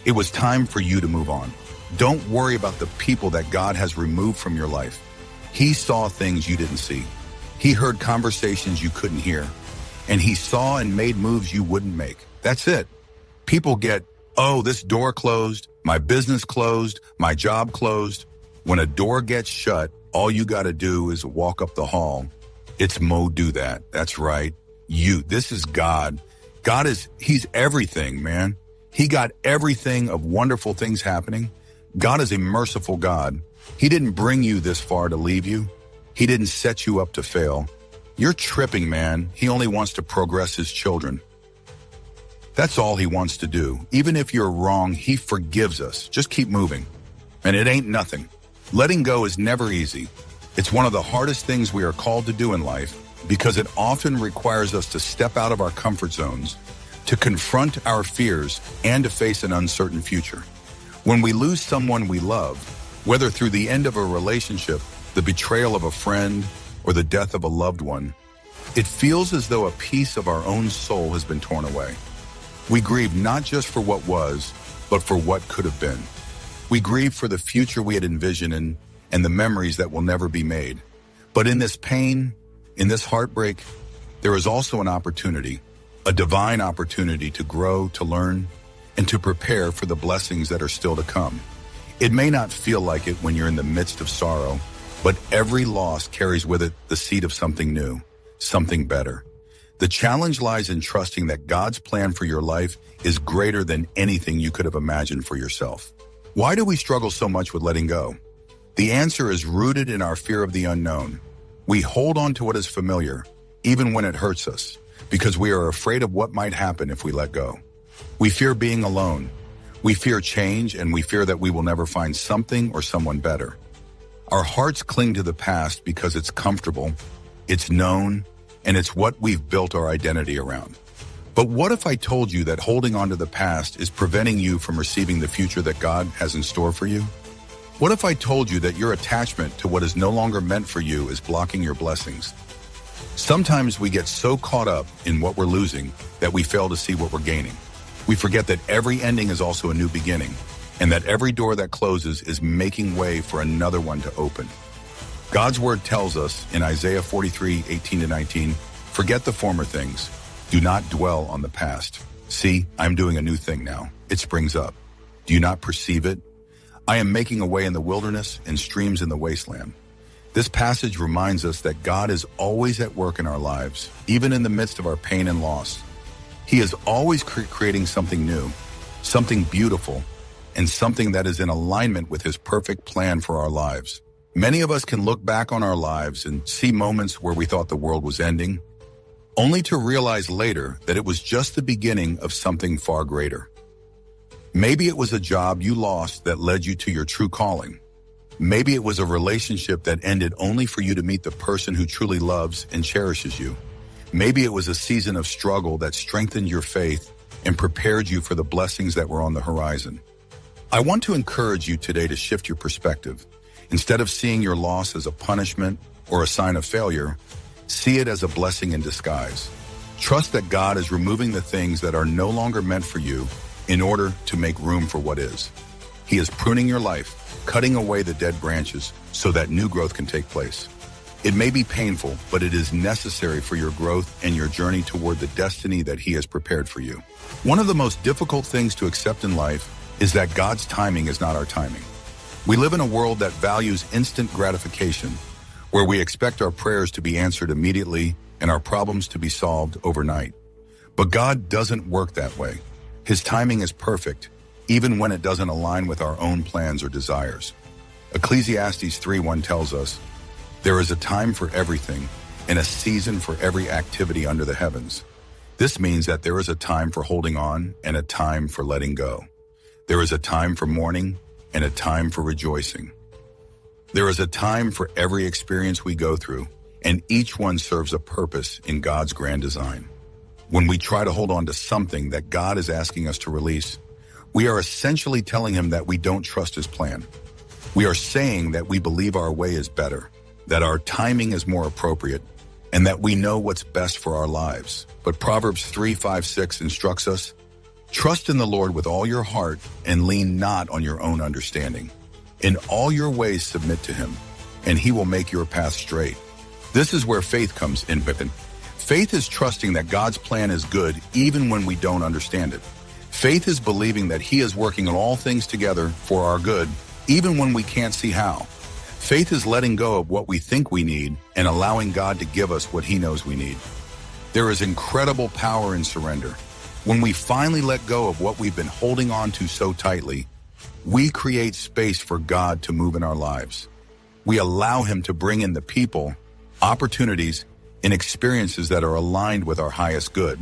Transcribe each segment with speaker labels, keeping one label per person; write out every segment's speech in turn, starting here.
Speaker 1: It was time for you to move on. Don't worry about the people that God has removed from your life. He saw things you didn't see. He heard conversations you couldn't hear. And he saw and made moves you wouldn't make. That's it. People get, oh, this door closed, my business closed, my job closed. When a door gets shut, all you got to do is walk up the hall. It's Mo do that. That's right. This is God. He's everything, man. He got everything of wonderful things happening. God is a merciful God. He didn't bring you this far to leave you. He didn't set you up to fail. You're tripping, man. He only wants to progress his children. That's all he wants to do. Even if you're wrong, he forgives us. Just keep moving. And it ain't nothing. Letting go is never easy. It's one of the hardest things we are called to do in life because it often requires us to step out of our comfort zones, to confront our fears, and to face an uncertain future. When we lose someone we love, whether through the end of a relationship, the betrayal of a friend, or the death of a loved one, it feels as though a piece of our own soul has been torn away. We grieve not just for what was, but for what could have been. We grieve for the future we had envisioned and the memories that will never be made. But in this pain, in this heartbreak, there is also an opportunity, a divine opportunity to grow, to learn, and to prepare for the blessings that are still to come. It may not feel like it when you're in the midst of sorrow, but every loss carries with it the seed of something new, something better. The challenge lies in trusting that God's plan for your life is greater than anything you could have imagined for yourself. Why do we struggle so much with letting go? The answer is rooted in our fear of the unknown. We hold on to what is familiar, even when it hurts us, because we are afraid of what might happen if we let go. We fear being alone. We fear change, and we fear that we will never find something or someone better. Our hearts cling to the past because it's comfortable, it's known, and it's what we've built our identity around. But what if I told you that holding on to the past is preventing you from receiving the future that God has in store for you? What if I told you that your attachment to what is no longer meant for you is blocking your blessings? Sometimes we get so caught up in what we're losing that we fail to see what we're gaining. We forget that every ending is also a new beginning, and that every door that closes is making way for another one to open. God's word tells us in Isaiah 43:18-19, forget the former things. Do not dwell on the past. See, I'm doing a new thing now. It springs up. Do you not perceive it? I am making a way in the wilderness and streams in the wasteland. This passage reminds us that God is always at work in our lives, even in the midst of our pain and loss. He is always creating something new, something beautiful, and something that is in alignment with his perfect plan for our lives. Many of us can look back on our lives and see moments where we thought the world was ending, only to realize later that it was just the beginning of something far greater. Maybe it was a job you lost that led you to your true calling. Maybe it was a relationship that ended only for you to meet the person who truly loves and cherishes you. Maybe it was a season of struggle that strengthened your faith and prepared you for the blessings that were on the horizon. I want to encourage you today to shift your perspective. Instead of seeing your loss as a punishment or a sign of failure, see it as a blessing in disguise. Trust that God is removing the things that are no longer meant for you in order to make room for what is. He is pruning your life, cutting away the dead branches so that new growth can take place. It may be painful, but it is necessary for your growth and your journey toward the destiny that he has prepared for you. One of the most difficult things to accept in life is that God's timing is not our timing. We live in a world that values instant gratification, where we expect our prayers to be answered immediately and our problems to be solved overnight. But God doesn't work that way. His timing is perfect, even when it doesn't align with our own plans or desires. Ecclesiastes 3:1 tells us, there is a time for everything and a season for every activity under the heavens. This means that there is a time for holding on and a time for letting go. There is a time for mourning and a time for rejoicing. There is a time for every experience we go through, and each one serves a purpose in God's grand design. When we try to hold on to something that God is asking us to release, we are essentially telling him that we don't trust his plan. We are saying that we believe our way is better, that our timing is more appropriate, and that we know what's best for our lives. But Proverbs 3:5-6 instructs us, Trust in the Lord with all your heart and lean not on your own understanding. In all your ways submit to him, and he will make your path straight. This is where faith comes in. Faith is trusting that God's plan is good even when we don't understand it. Faith is believing that he is working on all things together for our good, even when we can't see how. Faith is letting go of what we think we need and allowing God to give us what he knows we need. There is incredible power in surrender. When we finally let go of what we've been holding on to so tightly, we create space for God to move in our lives. We allow him to bring in the people, opportunities, and experiences that are aligned with our highest good.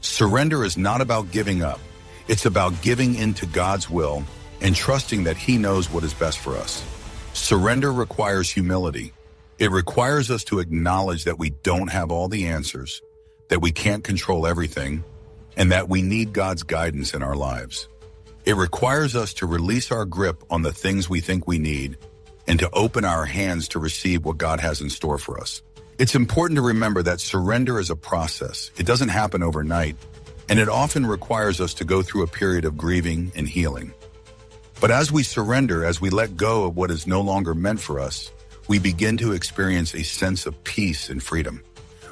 Speaker 1: Surrender is not about giving up. It's about giving into God's will and trusting that he knows what is best for us. Surrender requires humility. It requires us to acknowledge that we don't have all the answers, that we can't control everything, and that we need God's guidance in our lives. It requires us to release our grip on the things we think we need and to open our hands to receive what God has in store for us. It's important to remember that surrender is a process. It doesn't happen overnight, and it often requires us to go through a period of grieving and healing. But as we surrender, as we let go of what is no longer meant for us, we begin to experience a sense of peace and freedom.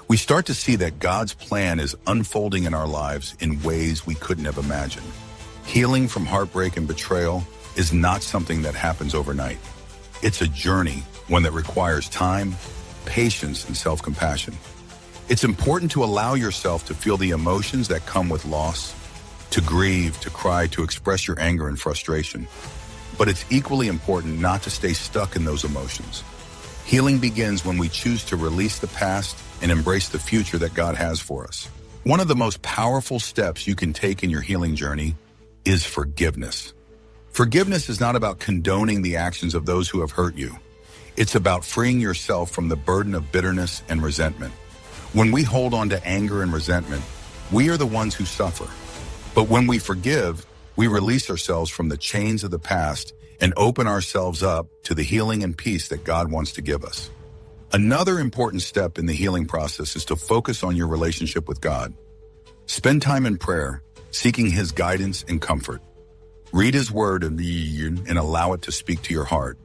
Speaker 1: We start to see that God's plan is unfolding in our lives in ways we couldn't have imagined. Healing from heartbreak and betrayal is not something that happens overnight. It's a journey, one that requires time, patience, and self-compassion. It's important to allow yourself to feel the emotions that come with loss, to grieve, to cry, to express your anger and frustration. But it's equally important not to stay stuck in those emotions. Healing begins when we choose to release the past and embrace the future that God has for us. One of the most powerful steps you can take in your healing journey is forgiveness. Forgiveness is not about condoning the actions of those who have hurt you. It's about freeing yourself from the burden of bitterness and resentment. When we hold on to anger and resentment, we are the ones who suffer. But when we forgive, we release ourselves from the chains of the past and open ourselves up to the healing and peace that God wants to give us. Another important step in the healing process is to focus on your relationship with God. Spend time in prayer, seeking his guidance and comfort. Read his word and allow it to speak to your heart.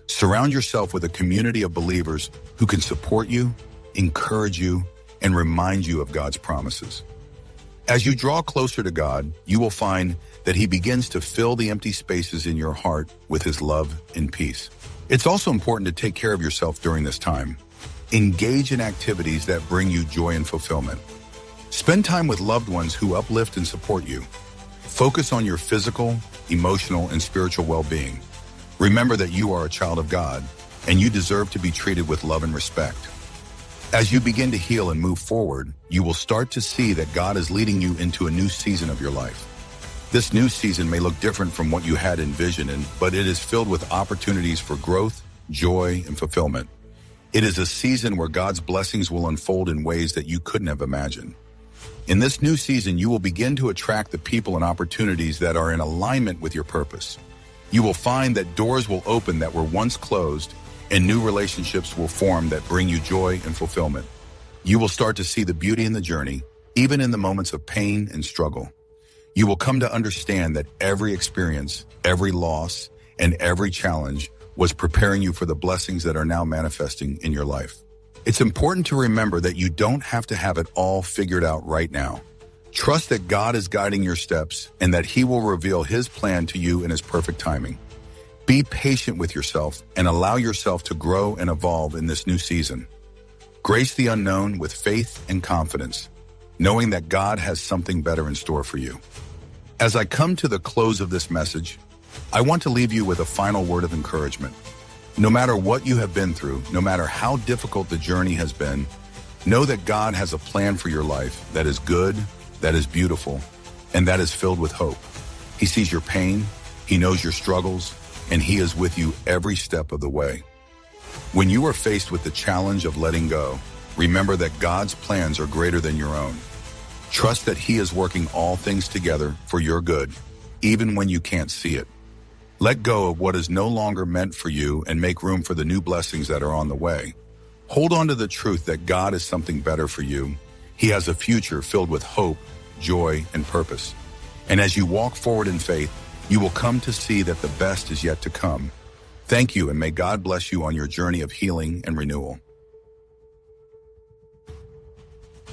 Speaker 1: Surround yourself with a community of believers who can support you, encourage you, and remind you of God's promises. As you draw closer to God, you will find that he begins to fill the empty spaces in your heart with his love and peace. It's also important to take care of yourself during this time. Engage in activities that bring you joy and fulfillment. Spend time with loved ones who uplift and support you. Focus on your physical, emotional, and spiritual well-being. Remember that you are a child of God, and you deserve to be treated with love and respect. As you begin to heal and move forward, you will start to see that God is leading you into a new season of your life. This new season may look different from what you had envisioned, but it is filled with opportunities for growth, joy, and fulfillment. It is a season where God's blessings will unfold in ways that you couldn't have imagined. In this new season, you will begin to attract the people and opportunities that are in alignment with your purpose. You will find that doors will open that were once closed, and new relationships will form that bring you joy and fulfillment. You will start to see the beauty in the journey, even in the moments of pain and struggle. You will come to understand that every experience, every loss, and every challenge was preparing you for the blessings that are now manifesting in your life. It's important to remember that you don't have to have it all figured out right now. Trust that God is guiding your steps and that he will reveal his plan to you in his perfect timing. Be patient with yourself and allow yourself to grow and evolve in this new season. Grace the unknown with faith and confidence, knowing that God has something better in store for you. As I come to the close of this message, I want to leave you with a final word of encouragement. No matter what you have been through, no matter how difficult the journey has been, know that God has a plan for your life that is good, that is beautiful, and that is filled with hope. He sees your pain, he knows your struggles, and he is with you every step of the way. When you are faced with the challenge of letting go, remember that God's plans are greater than your own. Trust that he is working all things together for your good, even when you can't see it. Let go of what is no longer meant for you and make room for the new blessings that are on the way. Hold on to the truth that God is something better for you. He has a future filled with hope, joy, and purpose. And as you walk forward in faith, you will come to see that the best is yet to come. Thank you, and may God bless you on your journey of healing and renewal.